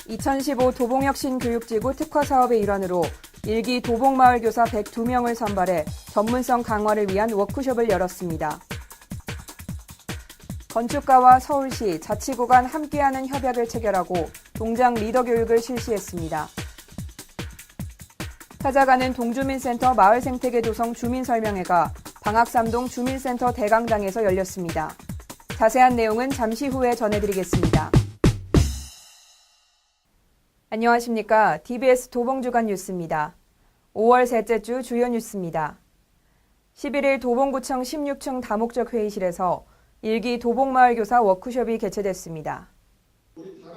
2015 도봉혁신교육지구 특화 사업의 일환으로 1기 도봉마을교사 102명을 선발해 전문성 강화를 위한 워크숍을 열었습니다. 건축가와 서울시, 자치구 간 함께하는 협약을 체결하고 동장 리더 교육을 실시했습니다. 찾아가는 동주민센터 마을생태계 조성 주민설명회가 방학삼동 주민센터 대강당에서 열렸습니다. 자세한 내용은 잠시 후에 전해드리겠습니다. 안녕하십니까. DBS 도봉주간 뉴스입니다. 5월 셋째 주 주요 뉴스입니다. 11일 도봉구청 16층 다목적 회의실에서 1기 도봉마을교사 워크숍이 개최됐습니다.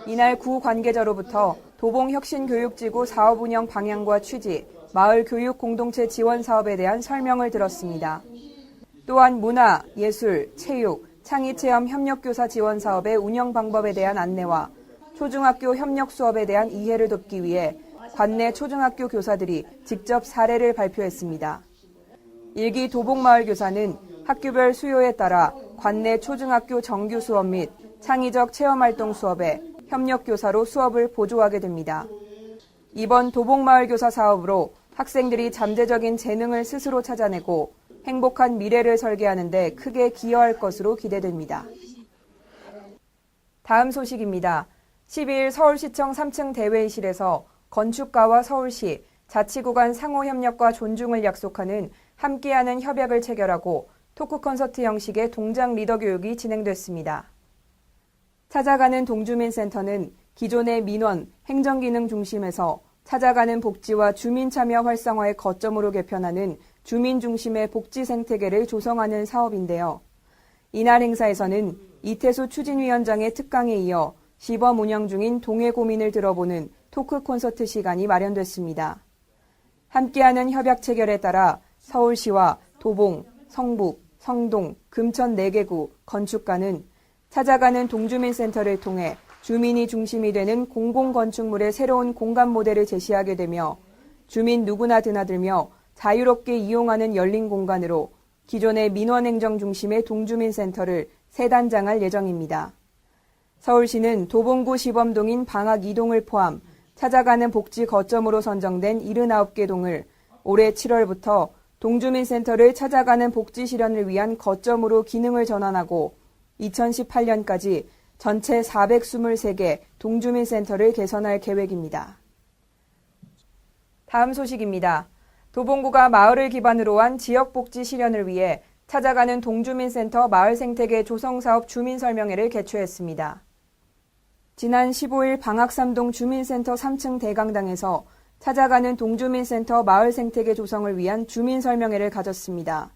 이날 구 관계자로부터 도봉혁신교육지구 사업 운영 방향과 취지, 마을 교육 공동체 지원 사업에 대한 설명을 들었습니다. 또한 문화, 예술, 체육, 창의체험 협력교사 지원 사업의 운영 방법에 대한 안내와 초중학교 협력 수업에 대한 이해를 돕기 위해 관내 초중학교 교사들이 직접 사례를 발표했습니다. 1기 도봉마을 교사는 학교별 수요에 따라 관내 초중학교 정규 수업 및 창의적 체험활동 수업에 협력교사로 수업을 보조하게 됩니다. 이번 도봉마을 교사 사업으로 학생들이 잠재적인 재능을 스스로 찾아내고 행복한 미래를 설계하는 데 크게 기여할 것으로 기대됩니다. 다음 소식입니다. 12일 서울시청 3층 대회의실에서 건축가와 서울시, 자치구 간 상호협력과 존중을 약속하는 함께하는 협약을 체결하고 토크 콘서트 형식의 동장 리더 교육이 진행됐습니다. 찾아가는 동주민센터는 기존의 민원, 행정기능 중심에서 찾아가는 복지와 주민 참여 활성화의 거점으로 개편하는 주민 중심의 복지 생태계를 조성하는 사업인데요. 이날 행사에서는 이태수 추진위원장의 특강에 이어 시범 운영 중인 동해 고민을 들어보는 토크 콘서트 시간이 마련됐습니다. 함께하는 협약 체결에 따라 서울시와 도봉, 성북, 성동, 금천 4개구, 건축가는 찾아가는 동주민센터를 통해 주민이 중심이 되는 공공건축물의 새로운 공간 모델을 제시하게 되며 주민 누구나 드나들며 자유롭게 이용하는 열린 공간으로 기존의 민원행정 중심의 동주민센터를 새 단장할 예정입니다. 서울시는 도봉구 시범동인 방학 2동을 포함 찾아가는 복지 거점으로 선정된 79개 동을 올해 7월부터 동주민센터를 찾아가는 복지 실현을 위한 거점으로 기능을 전환하고 2018년까지 전체 423개 동주민센터를 개선할 계획입니다. 다음 소식입니다. 도봉구가 마을을 기반으로 한 지역복지 실현을 위해 찾아가는 동주민센터 마을생태계 조성사업 주민설명회를 개최했습니다. 지난 15일 방학삼동 주민센터 3층 대강당에서 찾아가는 동주민센터 마을생태계 조성을 위한 주민설명회를 가졌습니다.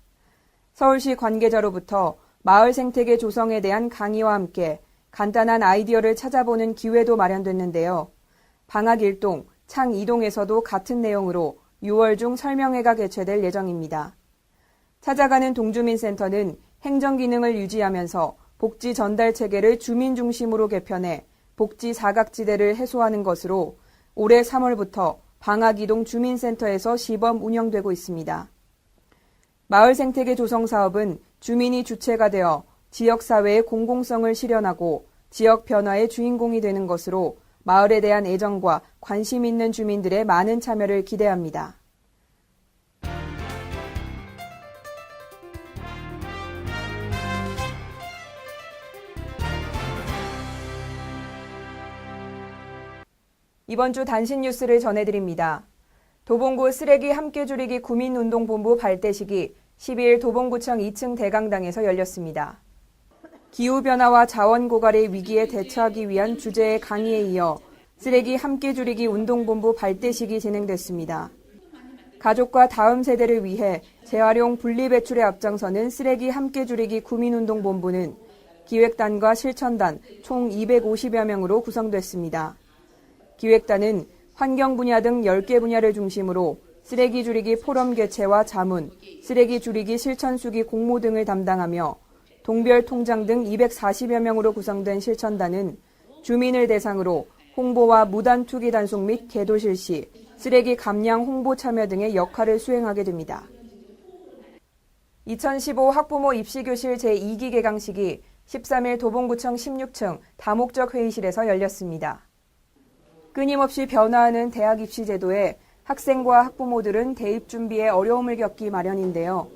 서울시 관계자로부터 마을생태계 조성에 대한 강의와 함께 간단한 아이디어를 찾아보는 기회도 마련됐는데요. 방학 1동, 창 2동에서도 같은 내용으로 6월 중 설명회가 개최될 예정입니다. 찾아가는 동주민센터는 행정기능을 유지하면서 복지 전달 체계를 주민 중심으로 개편해 복지 사각지대를 해소하는 것으로 올해 3월부터 방학 2동 주민센터에서 시범 운영되고 있습니다. 마을 생태계 조성 사업은 주민이 주체가 되어 지역사회의 공공성을 실현하고 지역 변화의 주인공이 되는 것으로 마을에 대한 애정과 관심 있는 주민들의 많은 참여를 기대합니다. 이번 주 단신 뉴스를 전해드립니다. 도봉구 쓰레기 함께 줄이기 구민운동본부 발대식이 12일 도봉구청 2층 대강당에서 열렸습니다. 기후변화와 자원고갈의 위기에 대처하기 위한 주제의 강의에 이어 쓰레기 함께 줄이기 운동본부 발대식이 진행됐습니다. 가족과 다음 세대를 위해 재활용 분리배출에 앞장서는 쓰레기 함께 줄이기 구민운동본부는 기획단과 실천단 총 250여 명으로 구성됐습니다. 기획단은 환경 분야 등 10개 분야를 중심으로 쓰레기 줄이기 포럼 개최와 자문, 쓰레기 줄이기 실천 수기 공모 등을 담당하며 동별 통장 등 240여 명으로 구성된 실천단은 주민을 대상으로 홍보와 무단 투기 단속 및 계도 실시, 쓰레기 감량 홍보 참여 등의 역할을 수행하게 됩니다. 2015 학부모 입시교실 제2기 개강식이 13일 도봉구청 16층 다목적 회의실에서 열렸습니다. 끊임없이 변화하는 대학 입시 제도에 학생과 학부모들은 대입 준비에 어려움을 겪기 마련인데요.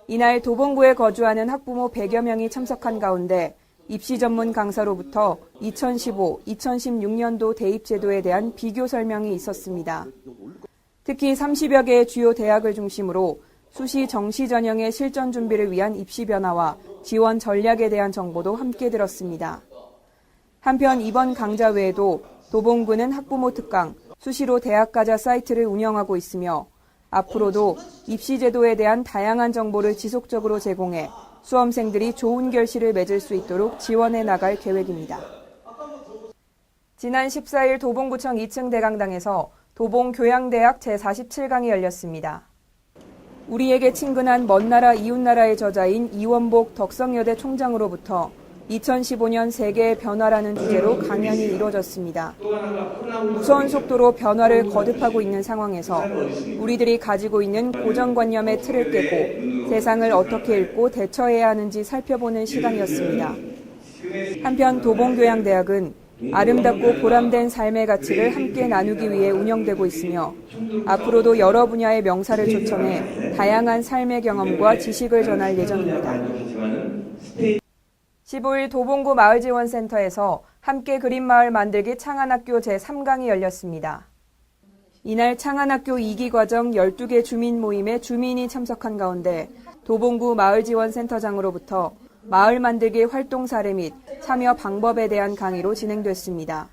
이날 도봉구에 거주하는 학부모 100여 명이 참석한 가운데 입시 전문 강사로부터 2015, 2016년도 대입 제도에 대한 비교 설명이 있었습니다. 특히 30여 개의 주요 대학을 중심으로 수시 정시 전형의 실전 준비를 위한 입시 변화와 지원 전략에 대한 정보도 함께 들었습니다. 한편 이번 강좌 외에도 도봉구는 학부모 특강, 수시로 대학 가자 사이트를 운영하고 있으며 앞으로도 입시 제도에 대한 다양한 정보를 지속적으로 제공해 수험생들이 좋은 결실을 맺을 수 있도록 지원해 나갈 계획입니다. 지난 14일 도봉구청 2층 대강당에서 도봉교양대학 제47강이 열렸습니다. 우리에게 친근한 먼 나라 이웃나라의 저자인 이원복 덕성여대 총장으로부터 2015년 세계의 변화라는 주제로 강연이 이뤄졌습니다. 무서운 속도로 변화를 거듭하고 있는 상황에서 우리들이 가지고 있는 고정관념의 틀을 깨고 세상을 어떻게 읽고 대처해야 하는지 살펴보는 시간이었습니다. 한편 도봉교양대학은 아름답고 보람된 삶의 가치를 함께 나누기 위해 운영되고 있으며 앞으로도 여러 분야의 명사를 초청해 다양한 삶의 경험과 지식을 전할 예정입니다. 15일 도봉구 마을지원센터에서 함께 그린마을 만들기 창안학교 제3강이 열렸습니다. 이날 창안학교 2기 과정 12개 주민 모임에 주민이 참석한 가운데 도봉구 마을지원센터장으로부터 마을 만들기 활동 사례 및 참여 방법에 대한 강의로 진행됐습니다.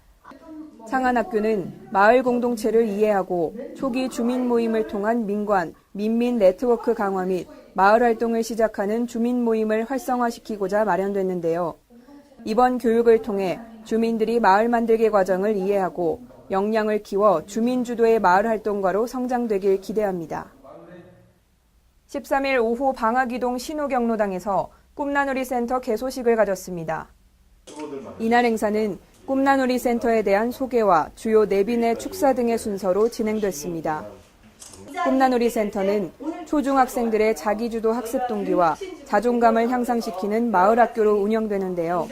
창안학교는 마을 공동체를 이해하고 초기 주민 모임을 통한 민관, 민민 네트워크 강화 및 마을 활동을 시작하는 주민 모임을 활성화시키고자 마련됐는데요. 이번 교육을 통해 주민들이 마을 만들기 과정을 이해하고 역량을 키워 주민 주도의 마을 활동가로 성장되길 기대합니다. 13일 오후 방학이동 신호경로당에서 꿈나누리 센터 개소식을 가졌습니다. 이날 행사는 꿈나누리 센터에 대한 소개와 주요 내빈의 축사 등의 순서로 진행됐습니다. 꿈나누리 센터는 초중학생들의 자기주도 학습 동기와 자존감을 향상시키는 마을학교로 운영되는데요.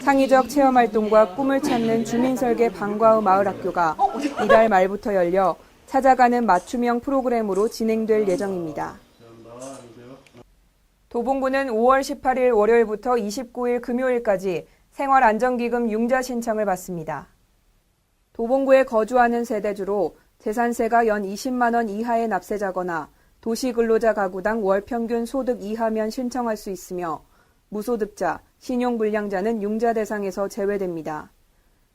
창의적 체험활동과 꿈을 찾는 주민설계 방과후 마을학교가 이달 말부터 열려 찾아가는 맞춤형 프로그램으로 진행될 예정입니다. 도봉구는 5월 18일 월요일부터 29일 금요일까지 생활안정기금 융자 신청을 받습니다. 도봉구에 거주하는 세대주로 재산세가 연 20만 원 이하의 납세자거나 도시근로자 가구당 월 평균 소득 이하면 신청할 수 있으며 무소득자, 신용불량자는 융자 대상에서 제외됩니다.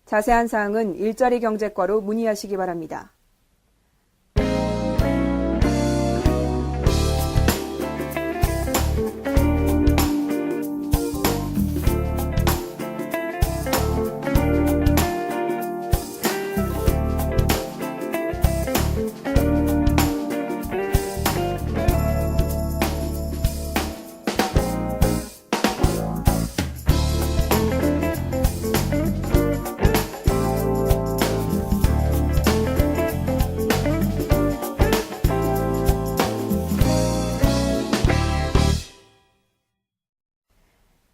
자세한 사항은 일자리 경제과로 문의하시기 바랍니다.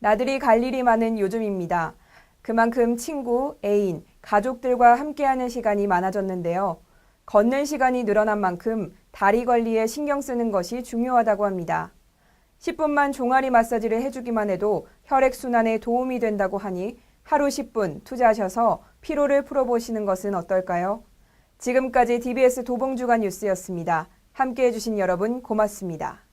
나들이 갈 일이 많은 요즘입니다. 그만큼 친구, 애인, 가족들과 함께하는 시간이 많아졌는데요. 걷는 시간이 늘어난 만큼 다리 관리에 신경 쓰는 것이 중요하다고 합니다. 10분만 종아리 마사지를 해주기만 해도 혈액순환에 도움이 된다고 하니 하루 10분 투자하셔서 피로를 풀어보시는 것은 어떨까요? 지금까지 DBS 도봉주간 뉴스였습니다. 함께해 주신 여러분 고맙습니다.